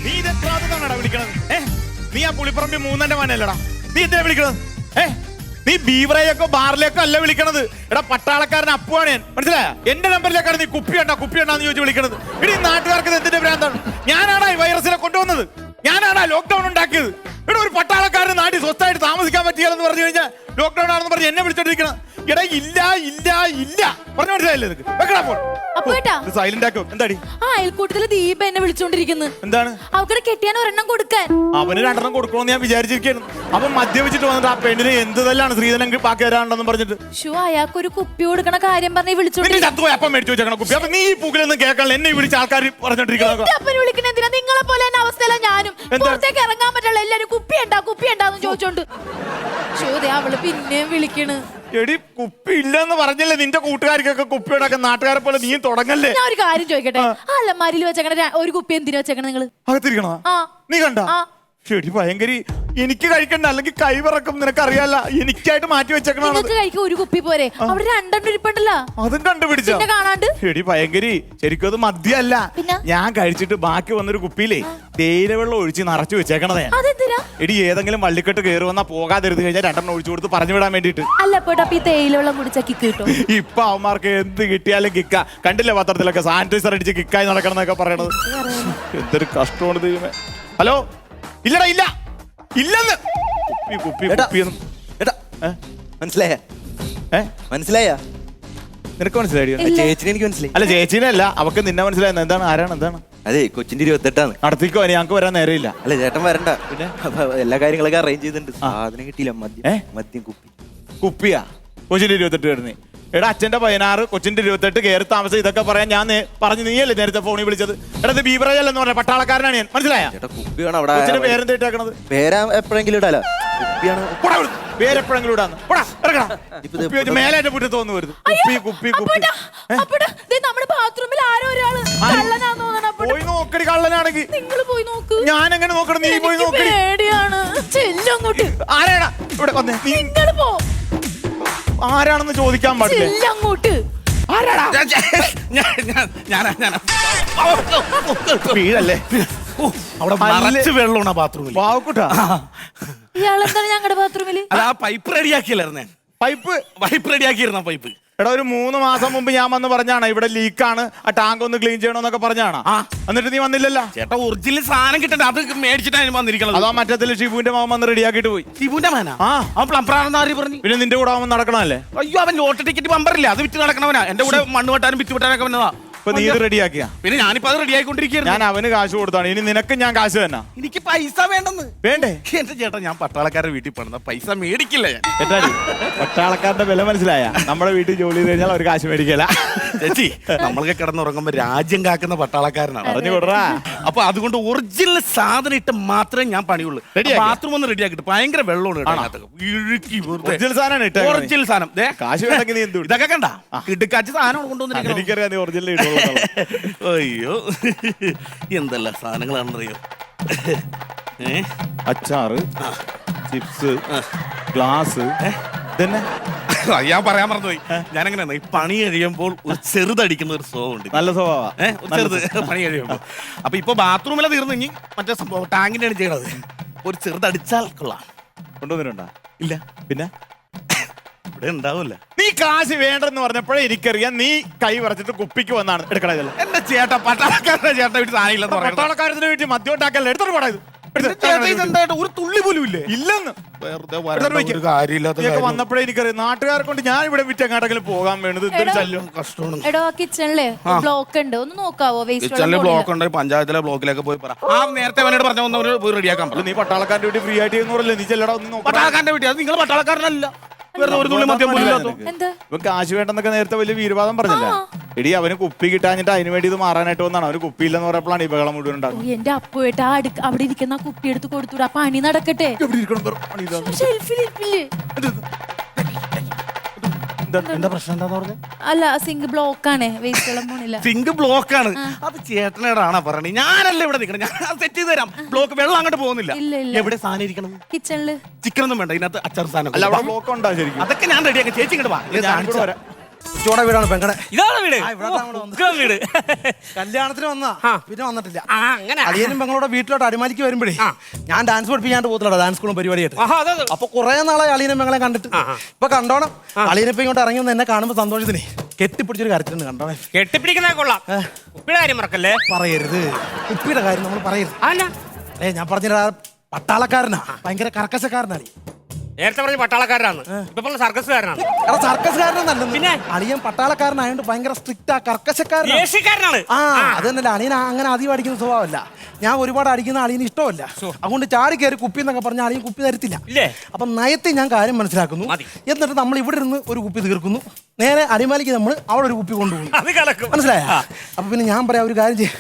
നീ ഇതെത്രാ വിളിക്കണത്? നീ ആ പുളിപ്പറമ്പി മൂന്നന്റെ മനല്ലടാ. നീ എന്താ വിളിക്കണത്? നീ ബീവറേജൊക്കെ ബാറിലേക്കോ അല്ല വിളിക്കണത്. എടാ പട്ടാളക്കാരൻ അപ്പുവാണ് ഞാൻ, മനസ്സിലായ? എന്റെ നമ്പറിലേക്കാണ് നീ കുപ്പിയുണ്ടാ ചോദിച്ചു വിളിക്കണത്. ഇനി നാട്ടുകാർക്ക് എന്തിന്റെ ഭ്രാന്താണ്? ഞാനാടാ ഈ വൈറസിനെ കൊണ്ടുവന്നത്, ഞാനാടാ ലോക്ക്ഡൌൺ ഉണ്ടാക്കിയത്. ഇവിടെ ഒരു പട്ടാളക്കാരന് നാട്ടിൽ സ്വസ്ഥമായിട്ട് താമസിക്കാൻ പറ്റിയാലെന്ന് പറഞ്ഞു കഴിഞ്ഞാൽ ലോക്ക്ഡൌൺ ആണെന്ന് പറഞ്ഞ് എന്നെ വിളിച്ചോണ്ടിരിക്കണം. എടാ ഇല്ല ഇല്ല ഇല്ല പറഞ്ഞു മനസ്സിലായില്ലേ? വെക്കടാ ഫോൺ. സൈലന്റ് ആക്കോ. എന്താടി അയൽക്കൂട്ടത്തില് ദീപ എന്നെ വിളിച്ചോണ്ടിരിക്കുന്നു. എന്താണ്? അവർക്ക് കെട്ടിയാൻ ഒരെണ്ണം കൊടുക്കാൻ. അവന് രണ്ടെണ്ണം കൊടുക്കണമെന്ന് ഞാൻ വിചാരിച്ചിരിക്കുന്നു. അവൻ മദ്യപിച്ചിട്ട് വന്നിട്ട് ആ പെണ്ണിന് എന്ത് തല്ലാണ് ശ്രീധരൻ ബാക്കി വരാനുണ്ടെന്ന് പറഞ്ഞിട്ട് അയാൾക്ക് ഒരു കുപ്പി കൊടുക്കണ കാര്യം പറഞ്ഞ് വിളിച്ചോണ്ടിരിക്കുന്നു. അപ്പം മേടിച്ചു വെച്ചേക്കണം കുപ്പി. അപ്പൊ നീ ഈ പൂക്കിലൊന്നും കേൾക്കാൻ എന്നെ വിളിച്ച ആൾക്കാർ പറഞ്ഞോണ്ടിരിക്കുന്നത് വിളിക്കണ എന്തിനാ? നിങ്ങളെ പോലെ തന്നെ അവസ്ഥയില ഞാനും. പുറത്തേക്ക് ഇറങ്ങാൻ പറ്റുള്ള എല്ലാരും കുപ്പി ഉണ്ടാന്ന് ചോദിച്ചോണ്ട് അവള് പിന്നെയും വിളിക്കണ്. എടി കുപ്പി ഇല്ലെന്ന് പറഞ്ഞല്ലേ നിന്റെ കൂട്ടുകാർക്കൊക്കെ കുപ്പി ഉണ്ടാക്കാൻ. നാട്ടുകാരെ പോലെ നീ തുടങ്ങല്ലേ. ഞാൻ ഒരു കാര്യം ചോദിക്കട്ടെ, അലമാരിൽ വെച്ചേക്കണ ഒരു കുപ്പി എന്തിനാ വെച്ചേക്കണ നിങ്ങള്? അകത്തിരിക്കണോ? നീ കണ്ട? ശരി ഭയങ്കര എനിക്ക് കഴിക്കണ്ട, അല്ലെങ്കിൽ കൈവിറക്കും. നിനക്കറിയാല എനിക്കായിട്ട് മാറ്റി വെച്ചേക്കണ. ഒരു കുപ്പി പോരെ? അവിടെ രണ്ടെണ്ണം ഇരിപ്പുണ്ടല്ലോ. അതും കണ്ടുപിടിച്ച കാണാണ്ട്. എടി ഭയങ്കര ശരിക്കും അത് മദ്യമല്ല. ഞാൻ കഴിച്ചിട്ട് ബാക്കി വന്നൊരു കുപ്പിയിലേ തേയില വെള്ളം ഒഴിച്ച് നിറച്ചു വെച്ചേക്കണതേ. എടി ഏതെങ്കിലും വള്ളിക്കെട്ട് കയറി വന്നാ പോകാതിരുന്ന് കഴിഞ്ഞാൽ രണ്ടെണ്ണം ഒഴിച്ചു കൊടുത്ത് പറഞ്ഞു വിടാൻ വേണ്ടിട്ട്. തേയില വെള്ളം കുടിച്ചാ കിക്ക് കിട്ടും. ഇപ്പൊ അവന്മാർക്ക് എന്ത് കിട്ടിയാലും കിക്ക. കണ്ടില്ലേ പത്രത്തിലൊക്കെ സാനിറ്റൈസർ അടിച്ച് കിക്കായി നടക്കണം എന്നൊക്കെ പറയണത്. എന്തൊരു കഷ്ടമാണ് ദൈവമേ. ഹലോ, ഇല്ലടാ ഇല്ല ഇല്ലെന്ന്. മനസ്സിലായ മനസ്സിലായ നിനക്ക് മനസ്സിലായി? ചേച്ചിനെ എനിക്ക് മനസ്സിലായി. അല്ല ചേച്ചീനെ അല്ല, അവക്ക് നിന്നെ മനസ്സിലായത്. എന്താണ്? ആരാണ്? എന്താണ്? അതെ, കൊച്ചിന്റെ 28 നടത്തിക്കോ, ഞങ്ങൾക്ക് വരാൻ നേരമില്ല. അല്ല ചേട്ടൻ വരണ്ട, പിന്നെ എല്ലാ കാര്യങ്ങളൊക്കെ അറേഞ്ച് ചെയ്തിട്ടുണ്ട്. സാധനം കിട്ടിയില്ല. മദ്യം കുപ്പിയാ? കൊച്ചിന്റെ 28 വരുന്നേ. എടാ അച്ഛന്റെ 16, കൊച്ചിന്റെ 28 കയറി താമസം. ഇതൊക്കെ പറയാൻ ഞാൻ പറഞ്ഞു. നീയല്ലേ നേരത്തെ ഫോണിൽ വിളിച്ചത്? എടാ ഇത് ബീവറേജ് അല്ലെന്ന് പറഞ്ഞ പട്ടാളക്കാരനാണ് ഞാൻ, മനസ്സിലായ? കുപ്പിയാണ് അവിടെ. പേരെന്തായിട്ടാക്കണത്? പേരാ എപ്പോഴെങ്കിലും ഇടാലോ. കുപ്പിയാണ് പേരെപ്പോഴെങ്കിലും ഇടാന്ന് മേലായിട്ട് പുറ്റത്ത് തോന്നു വരുന്നത്. കുപ്പി കുപ്പി കുപ്പി. പോയി നോക്കടി കള്ളനാണെങ്കിൽ. ഞാൻ എങ്ങനെ നോക്കണം? നീ പോയി നോക്കടി. ആരാടാ ഇവിടെ വന്നേ? ആരാണെന്ന് ചോദിക്കാൻ പാടില്ല. വീഴല്ലേ? അവിടെ നിറച്ച് വെള്ളമാണ് ബാത്റൂമിൽ. ഇയാളെന്താണ് ഞങ്ങളുടെ ബാത്റൂമിൽ? അല്ല, ആ പൈപ്പ് റെഡിയാക്കിയല്ലായിരുന്നേ. പൈപ്പ് റെഡിയാക്കിയിരുന്ന പൈപ്പ്. എടാ ഒരു 3 മാസം മുമ്പ് ഞാൻ വന്ന് പറഞ്ഞാണ് ഇവിടെ ലീക്കാണ്, ആ ടാങ്ക് ഒന്ന് ക്ലീൻ ചെയ്യണമെന്നൊക്കെ പറഞ്ഞാണ്. എന്നിട്ട് നീ വന്നില്ലല്ലോ. ചേട്ടാ ഒറിജിനൽ സാധനം കിട്ടണ്ട, അത് മേടിച്ചിട്ടാണ് വന്നിരിക്കുന്നത്. അതാ മറ്റത്തിൽ ഷിബുവിന്റെ മാമൻ വന്ന് റെഡിയാക്കിട്ട് പോയി. ഷിബുവിന്റെ മാനാ? പ്ലംബറാണെന്ന് ആര് പറഞ്ഞു? പിന്നെ നിന്റെ കൂടെ അവൻ നടക്കണല്ലേ? അയ്യോ, അവൻ ലോട്ടറി ടിക്കറ്റ് പമ്പറില്ല, അത് വിറ്റ് നടക്കണവനാ. എന്റെ കൂടെ മണ്ണ് വെട്ടാനും വിറ്റ് വെട്ടാനൊക്കെ വന്നതാ. നീ റെഡിയാക്കിയ? പിന്നെ ഞാനിപ്പോ അത് റെഡിയായിക്കൊണ്ടിരിക്കുകയാണ്. ഞാൻ അവന് കാശ് കൊടുത്താണ്, ഇനി നിനക്ക് ഞാൻ കാശ് തന്നെ. എനിക്ക് പൈസ വേണ്ടെന്ന്. വേണ്ടേ? എന്റെ ചേട്ടാ, ഞാൻ പട്ടാളക്കാരുടെ വീട്ടിൽ പണിത പൈസ മേടിക്കില്ല ഞാൻ. എന്തായാലും പട്ടാളക്കാരുടെ വില മനസ്സിലായ? നമ്മുടെ വീട്ടിൽ ജോലി ചെയ്ത് കഴിഞ്ഞാൽ ഒരു കാശ് മേടിക്കല. ചേച്ചി, നമ്മളൊക്കെ കിടന്നുറങ്ങുമ്പോ രാജ്യം കാക്കുന്ന പട്ടാളക്കാരനാണ്. പറഞ്ഞു കൊടുറാ. അപ്പൊ അതുകൊണ്ട് ഒറിജിനൽ സാധനം ഇട്ട് മാത്രമേ ഞാൻ പണിയുള്ളൂ. ബാത്റൂം ഒന്ന് റെഡിയാക്കിട്ട് ഭയങ്കര വെള്ളമാണ്. ഒറിജിനൽ സാധനം. കാശ് വേണമെങ്കിൽ നീ എന്ത് ഇതൊക്കെ കണ്ട ഇടുക്കാച്ച സാധനം കൊണ്ടുവന്നിരിക്കണം. എനിക്കറിയാം നീ ഒറിജിനൽ. അയ്യോ, എന്തെല്ലാം സാധനങ്ങളാണെന്നറിയോ? അച്ചാറ്, ചിപ്സ്, ഗ്ലാസ്. ഞാൻ പറയാൻ മറന്നുപോയി. ഞാനെങ്ങനെയാണ് ഈ പണി കഴിയുമ്പോൾ ഒരു ചെറുതടിക്കുന്ന ഒരു സ്വഭാവം ഉണ്ട്. നല്ല സ്വഭാവം. ചെറുത് പണി കഴിയുമ്പോൾ. അപ്പൊ ഇപ്പൊ ബാത്റൂമിലെ തീർന്നു, ഇനി മറ്റേ സംഭവം ടാങ്കിന്റെയാണ് ചെയ്യണത്. ഒരു ചെറുതടിച്ചാൽ കൊള്ളാം. കൊണ്ടുവന്നിട്ടുണ്ടോ? ഇല്ല. പിന്നെ ഇവിടെ ഉണ്ടാവില്ല. നീ കാശ് വേണ്ടെന്ന് പറഞ്ഞപ്പോഴേ എനിക്കറിയാം നീ കൈ വരച്ചിട്ട് കുപ്പിക്ക് വന്നാണ് എടുക്കണതല്ല. എന്റെ ചേട്ടാ, പട്ടാളക്കാരുടെ ചേട്ടൻ വീട്ടിൽ സാധനം പട്ടാളക്കാരത്തിന്റെ വീട്ടിൽ മദ്യം ഉണ്ടാക്കല്ലേ? എടുത്തോട്ട് പോടാ. ഒരു തുള്ളി പോലും ഇല്ലേ? ഇല്ലെന്ന് വന്നപ്പോഴേ എനിക്കറിയാം. നാട്ടുകാരെ കൊണ്ട് ഞാൻ ഇവിടെ വിറ്റ് എങ്ങാട്ടെങ്കിലും പോകാൻ വേണ്ടത് എന്തൊരു ശല്യം, കഷ്ടമാണ്. എടോ കിച്ചണിലെ ബ്ലോക്ക് ഉണ്ട്, ഒന്ന് നോക്കാവോ? കിച്ചണിലെ ബ്ലോക്ക് ഉണ്ട്, പഞ്ചായത്തിലെ ബ്ലോക്കിലേക്ക് പോയി പറ. നേരത്തെ അവനോട് പറഞ്ഞു പോയി റെഡിയാക്കാൻ പറഞ്ഞു. നീ പട്ടാളക്കാരന്റെ വീട്ടിൽ ഫ്രീ ആയിട്ട് ചെയ്യുന്നവരല്ലേ? നീ ചെല്ലടാ. ഒന്ന് പട്ടാളക്കാരന്റെ വീട്ടിൽ. അത് നിങ്ങൾ പട്ടാളക്കാരനല്ല. ഇവൻ കാശ് വേണ്ടെന്നൊക്കെ നേരത്തെ വലിയ വീരവാദം പറഞ്ഞില്ല. എടി അവന് കുപ്പി കിട്ടാഞ്ഞിട്ട് അതിന് വേണ്ടി ഇത് മാറാനായിട്ട് വന്നാണ്. അവന് കുപ്പിയില്ലെന്ന് പറഞ്ഞപ്പോഴാണ് ഈ ബഹളം മുഴുവൻ ഉണ്ടാകുന്നത്. എന്റെ അപ്പുവേട്ട അവിടെ ഇരിക്കുന്ന കുപ്പി എടുത്ത് കൊടുത്തൂടാ, പണി നടക്കട്ടെ. എന്താ പ്രശ്നം? എന്താന്ന് പറഞ്ഞ? അല്ല, സിങ്ക് ബ്ലോക്ക് ആണ്, വേസ്റ്റ് വെള്ളം പോണില്ല. സിങ്ക് ബ്ലോക്ക് ആണ്? അത് ചേട്ടനോടാണ് പറഞ്ഞത്. ഞാനല്ല ഇവിടെ നിൽക്കണം, ഞാൻ സെറ്റ് ചെയ്ത് തരാം. ബ്ലോക്ക് വെള്ളം അങ്ങോട്ട് പോകുന്നില്ല. എവിടെ സാധനം ഇരിക്കണം? കിച്ചണില്. ചിക്കൻ ഒന്നും വേണ്ട, ഇതിനകത്ത് അച്ചാർ സാധനം. ബ്ലോക്ക് ഉണ്ടാ ശരിക്കും? അതൊക്കെ ഞാൻ റെഡിയാക്കാം. ചേച്ചി ഇങ്ങോട്ട് വാ. ചോടെ വീടാണ് പെങ്കടെ. ഇതാണ് വീട്. ആ, ഇവിടാണ് നമ്മള് വന്നത്. ഉഗ്രം വീട്. കല്യാണത്തിന് വന്നാ പിന്നെ വന്നിട്ടില്ല. ആ, അങ്ങനെ. അളിയനും പെങ്ങളോടെ വീട്ടിലോട്ട് അടിമാലിക്ക് വരുമ്പോഴേ ഞാൻ ഡാൻസ് പഠിപ്പിക്കാണ്ട് പോകത്തില്ല, ഡാൻസ് സ്കൂളും പരിപാടിയായിട്ട്. ആഹാ, അതെ, അതെ. അപ്പൊ കുറെ നാളായി അളിയനും പെങ്ങളെ കണ്ടിട്ട്. ഇപ്പൊ കണ്ടോണം, അളിയനിപ്പോ ഇങ്ങോട്ട് ഇറങ്ങി വന്ന് എന്നെ കാണുമ്പോ സന്തോഷത്തിനെ കെട്ടിപ്പിടിച്ചൊരു കാര്യത്തിലുണ്ട്. കണ്ടോണേ, കെട്ടിപ്പിടിക്കുന്ന കൊള്ളാം. കുപ്പിയുടെ കാര്യം മറക്കല്ലേ. പറയരുത്, കുപ്പിയുടെ കാര്യം നമ്മൾ പറയരുത്. അല്ല, ഞാൻ പറഞ്ഞ പട്ടാളക്കാരനാ, ഭയങ്കര കർക്കശക്കാരനാണ്. നേരത്തെ പറഞ്ഞ പട്ടാളക്കാരനാണ്, ഇപ്പൊ പറഞ്ഞ സർക്കസുകാരനാണ്. സർക്കസുകാരനല്ലെന്ന്. പിന്നെ? അളിയൻ പട്ടാളക്കാരനായോണ്ട് ഭയങ്കര സ്ട്രിക്റ്റാ, കർക്കശക്കാരനാ. ദേശീയക്കാരനാണ്. ആ, അത് തന്നെയല്ല, അളിയൻ അങ്ങനെ അധികം അടിക്കുന്ന സ്വഭാവമല്ല. ഞാൻ ഒരുപാട് അടിക്കുന്ന അളിയന് ഇഷ്ടമല്ല. അതുകൊണ്ട് ചാടി കയറി കുപ്പി എന്നൊക്കെ പറഞ്ഞാൽ അളിയൻ കുപ്പി തരത്തില്ല. ഇല്ലേ? അപ്പൊ നയത്തെ ഞാൻ കാര്യം മനസ്സിലാക്കുന്നു. മതി. എന്നിട്ട് നമ്മൾ ഇവിടെ ഇരുന്ന് ഒരു കുപ്പി തീർക്കുന്നു, നേരെ അടിമാലിക്ക് നമ്മൾ അവിടെ ഒരു കുപ്പി കൊണ്ടുപോകും. അത് കലക്കും. മനസ്സിലായ? അപ്പൊ പിന്നെ ഞാൻ പറയാം ഒരു കാര്യം ചെയ്യും,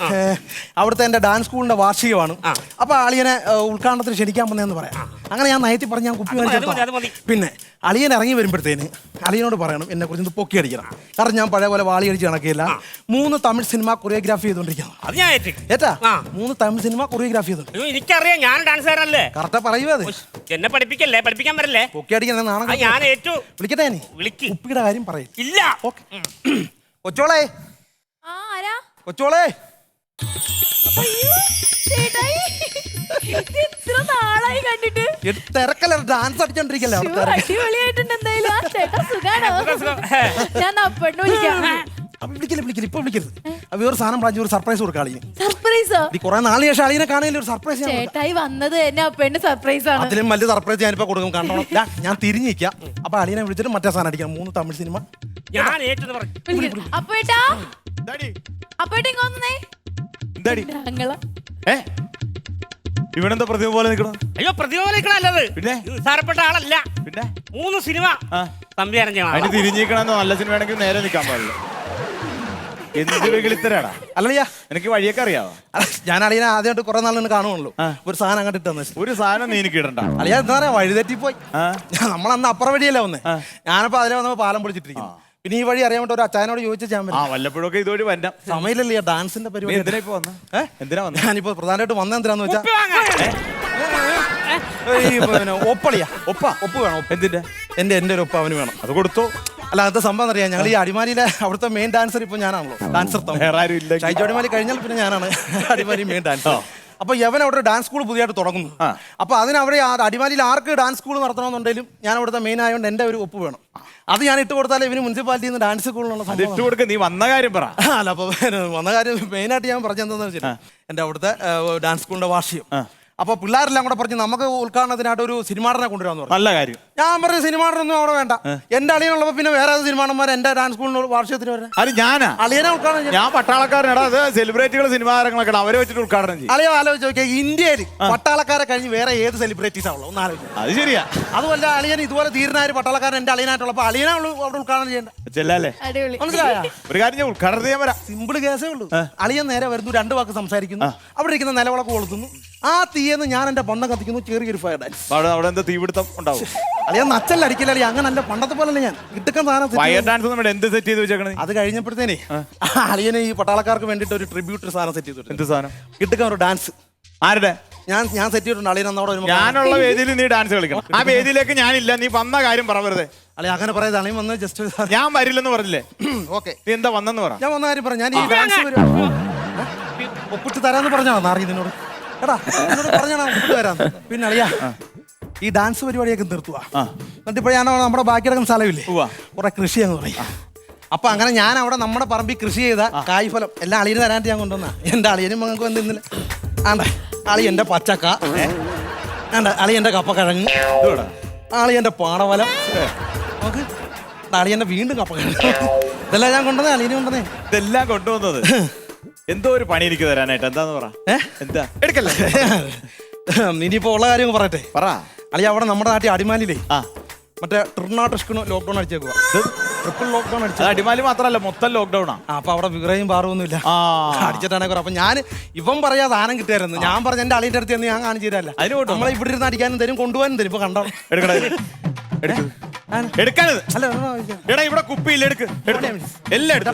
അവിടുത്തെ എന്റെ ഡാൻസ് സ്കൂളിന്റെ വാർഷികമാണ്. അപ്പൊ അളിയനെ ഉദ്ഘാടനത്തിന് ക്ഷണിക്കാൻ വന്നതെന്ന് പറയാം. അങ്ങനെ ഞാൻ നയത്തിൽ പറഞ്ഞ് ഞാൻ കുപ്പി അത് മതി. പിന്നെ അളിയൻ ഇറങ്ങി വരുമ്പോഴത്തേന് അളിയനോട് പറയണം എന്നെ കുറിച്ച് പൊക്കി അടിക്കണം. കാരണം ഞാൻ പഴയ പോലെ വാളി അടിച്ച് കണക്കില്ല. 3 തമിഴ് സിനിമ കൊറിയോഗ്രാഫി ചെയ്തോണ്ടിരിക്കണം. അത് ഞാൻ ഏറ്റ്. ഏറ്റാ 3 തമിഴ് സിനിമ കൊറിയോഗ്രാഫി ചെയ്തോണ്ട്. അയ്യോ, എനിക്കറിയാം, ഞാൻ ഡാൻസുകാരനല്ലേ. കറക്റ്റാ പറയുക. അത് എന്നെ പഠിപ്പിക്കല്ലേ, പഠിപ്പിക്കാൻ വരല്ലേ. പൊക്കി അടിക്കാൻ ആ, നാണകം. ഞാൻ ഏറ്റു. വിളിക്കട്ടെ ഞാൻ വിളിക്ക്. കുപ്പിയുടെ കാര്യം പറയും. ഇല്ല. ഓക്കെ. കൊച്ചോളെ, ആ, ആരാ? കൊച്ചോളെ. അയ്യോ, ചേട്ടായി, ഇത് ഇത്ര നാളായി കണ്ടിട്ട്. തിരക്കല്ല, ഡാൻസ് അടിച്ചോണ്ടിരിക്കല്ലേ അവിടെ ശ്ശോ, അടിപൊളിയായിട്ടുണ്ട് എന്തായാലും. ആ ചേട്ടാ സുഖാണോ? ഞാൻ അപ്പണ്ണു വിളിക്കാം. വിളിക്കില്ല, ഇപ്പൊ വിളിക്കരുത്. വേറെ സാധനം പറഞ്ഞു, ഒരു സർപ്രൈസ് കൊടുക്കാം അളിയന്. സർപ്രൈസോ? കുറെ നാളിന് ശേഷം അളിയനെ കാണുന്നില്ല, ഒരു സർപ്രൈസ്. ചേട്ടായി വന്നത് തന്നെ അപ്പണ്ണ് സർപ്രൈസ് ആണ്. അതിലും വലിയ സർപ്രൈസ് ഞാനിപ്പോ കൊടുക്കും. കണ്ടോണം, ഞാൻ തിരിഞ്ഞിരിക്കാം. അപ്പൊ അളിയനെ വിളിച്ചിട്ട് മറ്റേ സാധനം അടിക്കാം. 3 തമിഴ് സിനിമ. ഞാൻ ഏറ്റെന്ന് പറഞ്ഞു. അപ്പേട്ടാ, എന്താടി? അപ്പേട്ട ഇങ്ങ് വന്നേ. എന്താടി? ഞങ്ങളാ. ഇവനെന്താ പ്രതിമ പോലെ നിൽക്കണം? അയ്യോ, പ്രതിഭലിക്കണല്ലത്. പിന്നെ? നിസ്സാരപ്പെട്ട ആളല്ല. പിന്നെ 3 സിനിമ സംവിധാനം ചെയ്യണം. അതിന് തിരിഞ്ഞിക്കണമെന്നോ നല്ല സിനിമ ആണെങ്കിൽ നേരെ നിൽക്കാൻ പാടില്ല. എന്ത് വെളിത്തരാടാ? അല്ലയ്യാ, എനിക്ക് വഴിയൊക്കെ അറിയാവോ? ഞാൻ അളിയനെ ആദ്യമായിട്ട് കുറെ നാളിന് കാണുമല്ലോ. ഒരു സാധനം അങ്ങോട്ട് ഇട്ടെന്ന് വെച്ചു. ഒരു സാധനം നീ എനിക്ക് ഇടണ്ട. അളിയാ എന്താ പറയാ, വഴിതെറ്റിപ്പോയി. നമ്മളന്ന് അപ്പുറം വഴിയല്ലേ വന്നേ. ഞാനിപ്പോ അതിലെ വന്നപ്പോ പാലം പൊളിച്ചിട്ടിരിക്കുന്നു. പിന്നെ ഈ വഴി അറിയാൻ വേണ്ടി ഒരു അച്ചായനോട് ചോദിച്ചാൽ ഞാൻ ആ, വല്ലപ്പോഴൊക്കെ ഇതുവഴി വരാം. സമയമില്ലല്ലേ ഡാൻസിന്റെ പരിപാടി. എന്തിനാ ഇപ്പൊ വന്ന? എന്തിനാ വന്ന? ഞാനിപ്പോ പ്രധാനമായിട്ട് വന്ന എന്തിനാന്ന് വെച്ചാ കുപ്പി വാങ്ങാൻ. ഒപ്പളിയാ. ഒപ്പ് വേണം. എന്തിന്റെ? എന്റെ ഒരു ഒപ്പ് അവന് വേണം. അത് കൊടുത്തോ? അല്ല, അത് സംഭവം അറിയാം, ഞങ്ങൾ ഈ അടിമാലിയിലെ അവിടുത്തെ മെയിൻ ഡാൻസർ ഇപ്പൊ ഞാനാണല്ലോ. ഡാൻസർ വേറെ ആരും ഇല്ല. ഷൈജു അടിമാലി കഴിഞ്ഞാൽ പിന്നെ ഞാനാണ് അടിമാലി മെയിൻ ഡാൻസർ. അപ്പൊ യവൻ അവിടെ ഡാൻസ് സ്കൂൾ പുതിയതായിട്ട് തുടങ്ങുന്നു. അപ്പൊ അതിനവിടെ അടിമാലിയിൽ ആർക്ക് ഡാൻസ് സ്കൂൾ നടത്തണമെന്നുണ്ടെങ്കിലും ഞാൻ അവിടുത്തെ മെയിൻ ആയതുകൊണ്ട് എന്റെ ഒരു ഒപ്പ് വേണം. അത് ഞാൻ ഇട്ട് കൊടുത്താലേ ഇവന് മുനിസിപ്പാലിറ്റിയിൽ നിന്ന് ഡാൻസ് സ്കൂളിനുള്ള ഇട്ട് കൊടുക്ക. നീ വന്ന കാര്യം പറ. അല്ല, അപ്പൊ വന്ന കാര്യം മെയിനായിട്ട് ഞാൻ പറഞ്ഞെന്താന്ന് വെച്ചാൽ എന്റെ അവിടുത്തെ ഡാൻസ് സ്കൂളിന്റെ വാർഷികം. അപ്പൊ പിള്ളേരെല്ലാം കൂടെ പറഞ്ഞ് നമുക്ക് ഉദ്ഘാടനത്തിനായിട്ട് ഒരു സിനിമാടനെ കൊണ്ടുവരാന്ന് പറഞ്ഞു. നല്ല കാര്യം. ഞാൻ പറഞ്ഞ സിനിമാടനൊന്നും അവിടെ വേണ്ട. എന്റെ അളിയനുള്ളപ്പോ പിന്നെ വേറെ സിനിമാടന്മാർ എന്റെ ഡാൻസ് സ്കൂളിന് വാർഷികത്തിന് വരാൻ. അത് ഞാനാ അളിയനെ ഉദ്ഘാടനം ചെയ്യും. ഞാൻ പട്ടാളക്കാരനാടാ. അത് സെലിബ്രിറ്റികൾ സിനിമാ താരങ്ങളൊക്കെ അവരെ വെച്ചിട്ട് ഉദ്ഘാടനം ചെയ്യും. അളിയോ ആലോചിച്ച് നോക്കിയാൽ ഇന്ത്യയിൽ പട്ടാളക്കാരെ കഴിഞ്ഞ് വേറെ ഏത് സെലിബ്രിറ്റീസാ ഉള്ളത്? ഒന്ന് ആലോചിക്കും. അത് ശരിയാ. അതുമല്ല, അളിയൻ ഇതുപോലെ ധീരനായ ഒരു പട്ടാളക്കാരൻ എന്റെ അളിയനായിട്ടുള്ളപ്പോ അളിയനെ അവിടെ ഉദ്ഘാടനം ചെയ്യേണ്ട. ചെല്ലല്ലേ? അടിപൊളി. മനസ്സിലായ? ഒരു കാര്യം ഞാൻ ഉദ്ഘാടനം ചെയ്യാൻ വരാം. സിമ്പിൾ കേസേ ഉള്ളൂ. അളിയൻ നേരെ വരുന്നു, 2 വാക്ക് സംസാരിക്കുന്നു, അവിടെ ഇരിക്കുന്ന നിലവിളക്ക് കൊളുത്തുന്നു. ആ തീയെന്ന് ഞാൻ എന്റെ പണ്ടം കത്തിക്കുന്നു, ചെറിയൊരു ഫയർ ഡാൻസ്. അവിടെ എന്താ തീപിടുത്തം ഉണ്ടാവും? അളിയാ നച്ചല്ല അടിക്കില്ല അളിയ, അങ്ങനല്ല പണ്ടത്തെ പോലല്ലേ ഞാൻ ഇട്ടക്കാൻ ഫയർ ഡാൻസ് നമ്മുടെ എന്ത് സെറ്റ് ചെയ്ത് വെച്ചേക്കണേ? അത് കഴിഞ്ഞപ്പോഴത്തേനെ അളിയനെ ഈ പട്ടാളക്കാർക്ക് വേണ്ടിട്ട് ഒരു ട്രിബ്യൂട്ട് സാധനം സെറ്റ് ചെയ്തിട്ടുണ്ട്. എന്ത് സാധനം? ഇട്ടക്കാൻ ഒരു ഡാൻസ്. ആരുടെ? ഞാൻ സെറ്റ് ചെയ്തിട്ടുണ്ട്. അളിയൻ അന്നോടെ ഞാനുള്ള വേദിയിൽ നീ ഡാൻസ് കളിക്കണം. ആ വേദിയിലേക്ക് ഞാനില്ല. നീ വന്ന കാര്യം പറ വെറുതെ. അളിയ അങ്ങനെ പറയുന്നത് അളിയൻ വന്ന് ജസ്റ്റ് ഞാൻ വരില്ലെന്ന് പറഞ്ഞില്ലേ? ഓക്കെ, നീ എന്താ വന്നെന്ന് പറ. ഞാൻ വന്ന കാര്യം പറ. ഞാൻ ഈ ഡാൻസ് ഒപ്പിട്ട് തരാന്ന് പറഞ്ഞാണോ നാറി നിന്നോട്? എടാ എന്നോട് പറഞ്ഞാണോ ഒപ്പിട്ട് തരാന്ന്? പിന്നെ അളിയാ ഈ ഡാൻസ് പരിപാടിയൊക്കെ നിർത്തുക. എന്നിട്ട് ഇപ്പൊ ഞാൻ നമ്മുടെ ബാക്കി കിടക്കുന്ന സ്ഥലമില്ലേ, കുറെ കൃഷി എന്ന് പറയും. അപ്പൊ അങ്ങനെ ഞാൻ അവിടെ നമ്മുടെ പറമ്പിൽ കൃഷി ചെയ്ത കായ്ഫലം എല്ലാം അളിയന് തരാനായിട്ട് ഞാൻ കൊണ്ടുവന്ന. എന്റെ അളിയനും മകൾക്ക് വന്നിരുന്നില്ല. ആണ്ട അളി എന്റെ പച്ചക്ക, ആണ്ട അളി എന്റെ കപ്പക്കിഴങ്ങ്, ആളി എന്റെ പാടവലം, നമുക്ക് അളി എന്റെ വീണ്ടും കപ്പക്കിഴങ്ങ്. ഇതെല്ലാം ഞാൻ കൊണ്ടുവന്നേ, അളിയനെ കൊണ്ടുവന്നേ. ഇതെല്ലാം കൊണ്ടുവന്നത് എന്തോ ഒരു പണി എനിക്ക് തരാനായിട്ട്. എന്താന്ന് പറ. എന്താ എടുക്കല്ലേ? ഇനിയിപ്പോ ഉള്ള കാര്യം പറയട്ടെ. പറ. അളി അവിടെ നമ്മുടെ നാട്ടിൽ അടിമാലിയിലേ മറ്റേ ട്രിർണാടഷ്കിന് ലോക്ക്ഡൌൺ അടിച്ചേക്കുക. ട്രിപ്പിൾ ലോക്ക്ഡൌൺ അടിച്ചു. അടിമാലി മാത്രല്ല, മൊത്തം ലോക്ക്ഡൌൺ ആണ്. അപ്പൊ അവിടെ വിഗ്രഹയും പാറൊന്നും ഇല്ല, അടിച്ചിട്ടാണ്. അപ്പൊ ഞാൻ ഇവൻ പറയാ സാധനം കിട്ടിയായിരുന്നു. ഞാൻ പറഞ്ഞ എന്റെ അളിയുടെ അടുത്ത് ഞാൻ കാണിച്ചു തരാല്ല. അതിനോട്ട് നമ്മളെ ഇവിടെ ഇരുന്ന് അടിക്കാനും തരും, കൊണ്ടുപോകാനും തരും. ഇപ്പൊ കണ്ടോ എടുക്കാനത്. അല്ല എടാ ഇവിടെ കുപ്പിയില്ല, എടുക്ക്. എല്ലാം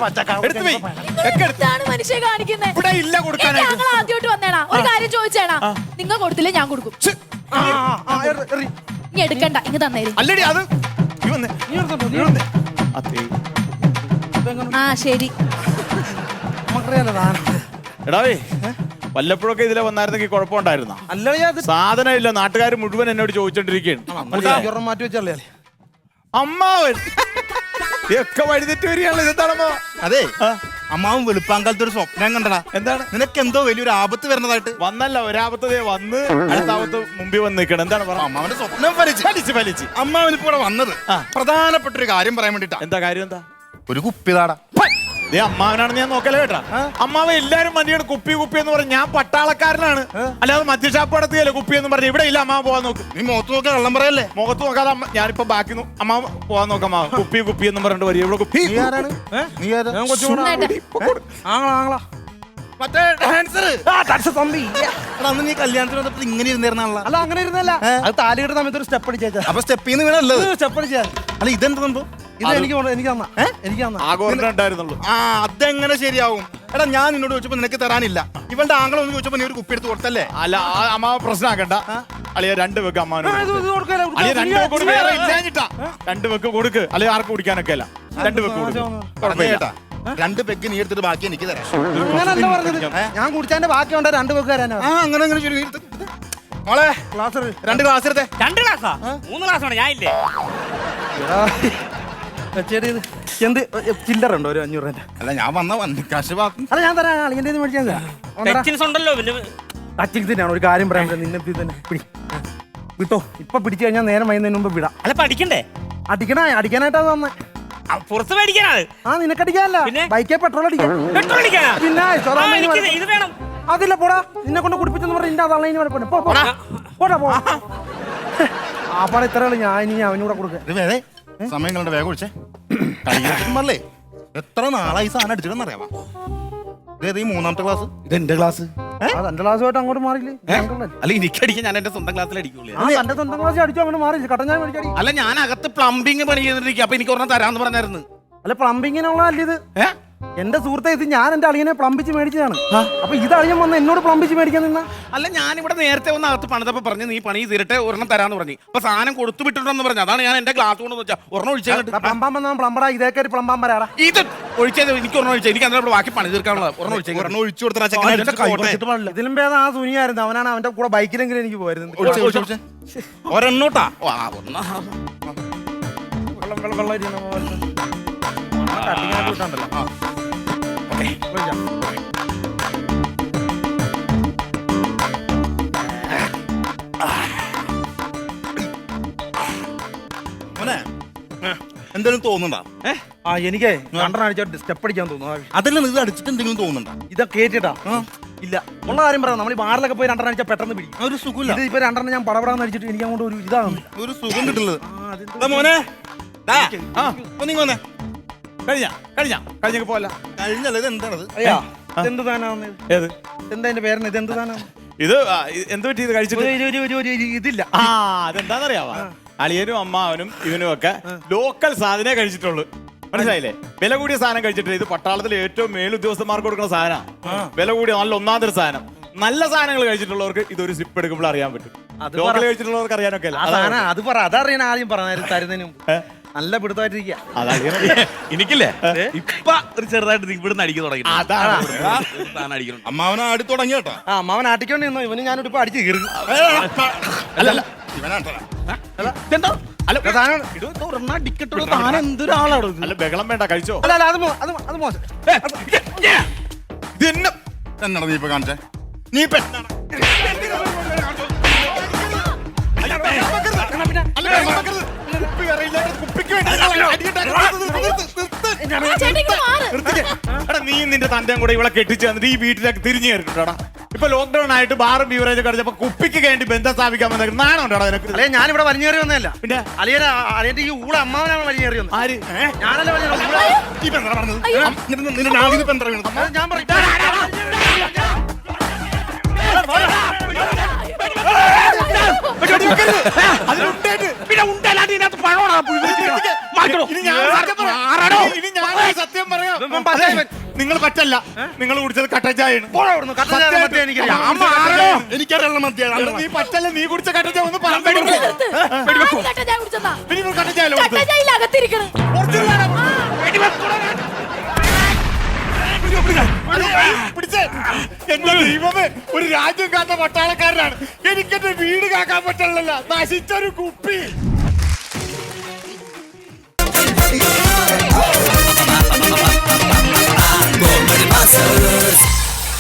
മനുഷ്യ കാണിക്കുന്നത് ഇവിടെ ഇല്ല കൊടുക്കാനായിട്ട്. ഞങ്ങൾ ആദ്യമായിട്ട് വന്നേണാ. ഒരു കാര്യം ചോദിച്ചേണാ, നിങ്ങൾ കൊടുത്തില്ല ഞാൻ കൊടുക്കും. നീ എടുക്കണ്ട, ഇങ്ങ് തന്നേരും. അല്ലടി അത് ആ ശരി. നമുക്കറിയാലോ താൻ. എടാവേ വല്ലപ്പോഴൊക്കെ ഇതിലെ വന്നായിരുന്നെങ്കിൽ കുഴപ്പമുണ്ടായിരുന്ന. അല്ലളിയാ ഇത് സാധനം ഇല്ല, നാട്ടുകാർ മുഴുവൻ എന്നോട് ചോദിച്ചോണ്ടിരിക്കുകയാണ്. ജ്വരം മാറ്റി വെച്ചല്ലേ? അമ്മാവൻ ഒക്കെ വഴിതെറ്റി വരികയാണല്ലോ. ഇതെന്താണമ്മോ? അതെ അമ്മാവും വെളുപ്പാങ്കാലത്ത് ഒരു സ്വപ്നം കണ്ടടാ. എന്താണ്? നിനക്ക് എന്തോ വലിയൊരു ആപത്ത് വരുന്നതായിട്ട്. വന്നല്ല, ഒരാപത്ത് വന്ന് അടുത്ത ആപത്ത് മുമ്പിൽ വന്ന് നിൽക്കണം. എന്താണ് പറഞ്ഞത്? അമ്മാവന്റെ സ്വപ്നം ഫലിച്ച് അമ്മാവൻ ഇപ്പൊ ഇവിടെ വന്നത് പ്രധാനപ്പെട്ട ഒരു കാര്യം പറയാൻ വേണ്ടിട്ടാ. എന്താ കാര്യം? എന്താ? ഒരു കുപ്പിതാടാ. ദേ അമ്മാവനാണെന്ന് ഞാൻ നോക്കല കേട്ടാ. അമ്മാവ എല്ലാരും മണ്ടിയാണ് കുപ്പി കുപ്പി എന്ന് പറഞ്ഞ്. ഞാൻ പട്ടാളക്കാരനാണ്, അല്ലാതെ മദ്യഷാപ്പ് നടത്തുകയല്ലേ കുപ്പി എന്ന് പറഞ്ഞ്. ഇവിടെ ഇല്ല, അമ്മാവ പോവാൻ നോക്കും. നീ മുഖത്ത് നോക്കാൻ കള്ളം പറയല്ലേ? മുഖത്ത് നോക്കാതെ ഞാനിപ്പോ ബാക്കി അമ്മാവ പോവാൻ നോക്കാം. അമ്മാവ കുപ്പി കുപ്പി എന്ന് പറഞ്ഞിട്ട് വരും. ഇവിടെ കുപ്പി. നീ ആരാണ്? നീ ആരാ? ഞാൻ കൊച്ചുകൂടാ. ആങ്ങളാ മറ്റേ ഡാൻസർ. തമ്പി. അന്ന് നീ കല്യാണത്തിന് വന്നപ്പോ ഇങ്ങനെ ഇരുന്നിരുന്നാണല്ലോ. അല്ല അങ്ങനെ ഇരുന്നല്ല, അത് താലിയുടെ സമയത്ത് ഒരു സ്റ്റെപ്പ് അടിച്ചാ. അപ്പൊ സ്റ്റെപ്പിന്ന് വീണല്ലോ. സ്റ്റെപ്പ് അടിച്ചാ. അല്ല ഇതെന്താ സംഭവം? ഇത് എനിക്ക് തന്ന. എനിക്ക് തന്ന. ആഘോഷം ഉണ്ടായിരുന്നുള്ളൂ. ആ അതെങ്ങനെ ശരിയാവും? എടാ ഞാൻ നിന്നോട് ചോദിച്ചപ്പോ നിനക്ക് തരാനില്ല. ഇവളുടെ ആംഗളം ഒന്ന് ചോദിച്ചപ്പോ നീ ഒരു കുപ്പി എടുത്ത് കൊടുത്തല്ലേ? അല്ല അമ്മാവ പ്രശ്നമാക്കണ്ട. അളിയ 2 വെക്ക് അമ്മാവന് കൊടുക്ക്. അളിയ 2 വെക്ക് കൊടുക്ക്. വേറെ ഇല്ലാഞ്ഞിട്ടാ. 2 വെക്ക് കൊടുക്ക്. അളിയ ആർക്ക് കുടിക്കാനൊക്കെ അല്ല. 2 വെക്ക് കൊടുക്ക്. കേട്ടാ 2 പെഗ് നീ എടുത്തിട്ട് ബാക്കി എനിക്ക് തരാം. അങ്ങനല്ല പറഞ്ഞത്. ഞാൻ കുടിച്ചതിന്റെ ബാക്കി ഉണ്ട് 2 വെക്ക് തരാനാ. ആ അങ്ങനെ ശരി. മോളെ ക്ലാസ് 2 ഗ്ലാസ് എടുത്തേ. 2 ക്ലാസ്സാ? 3 ക്ലാസ്സാണ്. ഞാൻ ഇല്ലേ? എന്ത് ചില്ലറുണ്ടോ? ഒരു 500 രൂപ. അല്ല ഞാൻ വന്ന കാശ് ബാക്കി. അല്ല ഞാൻ തരാം. അളിയന്റെ മേടിച്ചാൽ ടച്ചിൻസ് ഉണ്ടല്ലോ പിന്നെ. ടച്ചിങ് തന്നെയാണ് ഒരു കാര്യം പറയാൻ പറ്റും. നിന്നെ തന്നെ പിടി വിട്ടോ. ഇപ്പൊ പിടിച്ചു കഴിഞ്ഞാൽ നേരം വൈകുന്നതിന് മുമ്പ് വിടാം. അല്ല പഠിക്കണ്ടേ? അടിക്കാനായിട്ടാ തന്നെ. പുറത്ത് മേടിക്കാനാണ്. ആ നിനക്കടിക്കാനല്ല, പിന്നെ? ബൈക്കേ പെട്രോൾ അടിക്കാൻ. പെട്രോൾ അടിക്കാനാ? പിന്നെ ഇത് വേണം. അതില്ല പോടാ, നിന്നെ കൊണ്ട് കുടിപ്പിച്ചെന്ന് പറഞ്ഞ ഇന്റെ അതള്ള പോടാ പോടാ. ആ പണം ഇത്ര ഞാൻ ഇനി അവനൂടെ കൊടുക്കുക. സമയങ്ങളുടെ വേഗം ഒഴിച്ചേ. കളിക്കുന്നല്ലേ എത്ര നാളായി സാധനം അടിച്ചിട്ടെന്നറിയാമോ? ഇതേത് ഈ 3ാമത്തെ ക്ലാസ്? ഇതെന്റെ ക്ലാസ്. എന്റെ ക്ലാസ്സുമായിട്ട് അങ്ങോട്ട് മാറിയില്ലേ? അല്ല എനിക്കടിക്കാൻ ഞാൻ എന്റെ സ്വന്തം ക്ലാസ്സിൽ അടിക്കൂലേ? എന്റെ സ്വന്തം ക്ലാസ് അടിച്ചു അങ്ങനെ മാറിയില്ല. കട്ടൻ ഞാൻ മേടിച്ചടി. അല്ല ഞാൻ അകത്ത് പ്ലംബിംഗ് പണി ചെയ്തിരിക്കും. അപ്പൊ എനിക്ക് ഒരെണ്ണം തരാന്ന് പറഞ്ഞായിരുന്നു. അല്ല പ്ലംബിങ്ങിനുള്ള അല്ല ഇത്. എന്റെ സുഹൃത്തെ, ഇത് ഞാൻ എന്റെ അളിയനെ പ്ലംബിച്ച് മേടിച്ചതാണ്. അപ്പൊ ഇത് അളിയൻ വന്ന് എന്നോട് പ്ലംബിച്ച് മേടിക്കാൻ നിന്ന. അല്ല ഞാനിവിടെ നേരത്തെ ഒന്ന് അകത്ത് പണിതപ്പോ പറഞ്ഞു നീ പണി തീരട്ടെ ഒരെണ്ണം തരാന്ന് പറഞ്ഞു. അപ്പൊ സാധനം കൊടുത്തു വിട്ടിട്ടുണ്ടെന്ന് പറഞ്ഞു. അതാണ് ഞാൻ എന്റെ ഗ്ലാസ് കൊണ്ട് വെച്ചാൽ ഒരെണ്ണം ഒഴിച്ചത്. പ്ലംബാൻ വന്നാൽ പ്ലംബറാ. ഇതേക്കെ ഒരു പ്ലംബാൻ വരാടാ. ഇത് ഒഴിച്ചത് എനിക്ക് ഒരെണ്ണം ഒഴിച്ചത്. എനിക്ക് അതിനോട് ബാക്കി പണി തീർക്കാനുള്ളത് ഒരെണ്ണം ഒഴിച്ചു. ഒരെണ്ണം ഒഴിച്ചു കൊടുത്ത ഇതിലും ഭേദം ആ സുനിയായിരുന്നു. അവനാണ് അവന്റെ കൂടെ ബൈക്കിലെങ്കിലും എനിക്ക് പോയിരുന്നു. ഒരെണ്ണോട്ടാ എന്തെങ്കിലും തോന്നുന്നുണ്ടോ? എനിക്ക് രണ്ടെണ്ണം സ്റ്റെപ്പ് അടിക്കാൻ തോന്നുന്നു. അതെല്ലാം ഇത് അടിച്ചിട്ട് എന്തെങ്കിലും തോന്നുന്നുണ്ടോ? ഇതാ കേട്ടിട്ടാ? ഇല്ല. ഉള്ള കാര്യം പറയാം. നമ്മൾ ഈ ബാറിലൊക്കെ പോയി 2 അടിച്ചാൽ പെട്ടെന്ന് പിടിക്കും. ഒരു സുഖമില്ല. ഇത് ഇപ്പൊ 2 ഞാൻ പടപടാന്ന് അടിച്ചിട്ട് എനിക്ക് അങ്ങോട്ട് ഒരു ഇതാണ് ഒരു സുഖം കിട്ടുള്ളത്. മോനെ കഴിഞ്ഞ പോലെ കഴിഞ്ഞല്ലേ ഇത് എന്താണത്? അയ്യാ ഇതെന്ത് താനാണ്? ഏത് എന്താ എന്റെ പേരെന്ന്? ഇത് എന്ത് താനാണ്? ഇത് എന്ത് പറ്റി? ഇത് കഴിച്ചിട്ട് ഇതില്ല. അതെന്താന്നറിയാവാ? അളിയനും അമ്മാവനും ഇവനും ഒക്കെ ലോക്കൽ സാധനമേ കഴിച്ചിട്ടുള്ളൂ. മനസ്സിലായില്ലേ? വില കൂടിയ സാധനം കഴിച്ചിട്ടില്ല. ഇത് പട്ടാളത്തിലെ ഏറ്റവും മേലുദ്യോഗസ്ഥന്മാർക്ക് കൊടുക്കുന്ന സാധനമാണ്. വില കൂടിയ നല്ല 1ാം തരം സാധനം. നല്ല സാധനങ്ങൾ കഴിച്ചിട്ടുള്ളവർക്ക് ഇതൊരു സ്ലിപ്പ് എടുക്കുമ്പോൾ അറിയാൻ പറ്റും. ലോക്കൽ കഴിച്ചിട്ടുള്ളവർക്ക് അറിയാനൊക്കെ അത് പറ. അതറിയാൻ ആദ്യം പറഞ്ഞു തരുന്നതിന് മുമ്പ് നല്ല പിടുത്തമായിട്ടിരിക്കുക. എനിക്കില്ലേ ഇപ്പൊ ഒരു ചെറുതായിട്ട് ഇവിടുന്ന് അടിക്കാൻ തുടങ്ങി. അമ്മാവനെ ആടി തുടങ്ങി കേട്ടോ. അമ്മാവൻ ആട്ടിക്കൊണ്ട് നിന്നോ. ഇവന് ഞാനോട് ഇപ്പൊ അടിച്ച് കീറും. അല്ല ബഹളം വേണ്ട, കഴിച്ചോ. അല്ല അത് മോശം. എന്നാണ് നീ ഇപ്പൊ കാണിച്ചേ? നീ ഇപ്പൊ നീ നിന്റെ തന്റെ കൂടെ ഇവിടെ കെട്ടിച്ച് തന്നിട്ട് ഈ വീട്ടിലേക്ക് തിരിഞ്ഞു കയറിട്ടാ. ഇപ്പൊ ലോക്ക്ഡൌൺ ആയിട്ട് ബാറും ബീവറേജ് കഴിച്ചപ്പോ കുപ്പിക്ക് വേണ്ടി ബന്ധം സ്ഥാപിക്കാൻ വന്ന നാണുണ്ടോ നിനക്ക്? അല്ലെ ഞാനിവിടെ വലിഞ്ഞേറി വന്നതല്ല. പിന്നെ അളിയന്റെ ഈ ഊള അമ്മാവനാണ് വലിഞ്ഞേറി വന്നത്. ആര്? ഞാനല്ല ഞാൻ സത്യം പറയാം. നിങ്ങൾ പറ്റല്ല. നിങ്ങൾ കുടിച്ചത് കട്ടൻ ചായയാണ്. നീ പറ്റല്ല. നീ കുടിച്ച കട്ടൻ ചായ ഒന്ന് പറഞ്ഞു. പിടിച്ചേ. എന്റെ ദൈവമേ, ഒരു രാജ്യം കാത്ത പട്ടാളക്കാരനാണ്. എനിക്കെന്റെ വീട് കാക്കാൻ പറ്റില്ലല്ലോ. നശിച്ചൊരു കുപ്പി.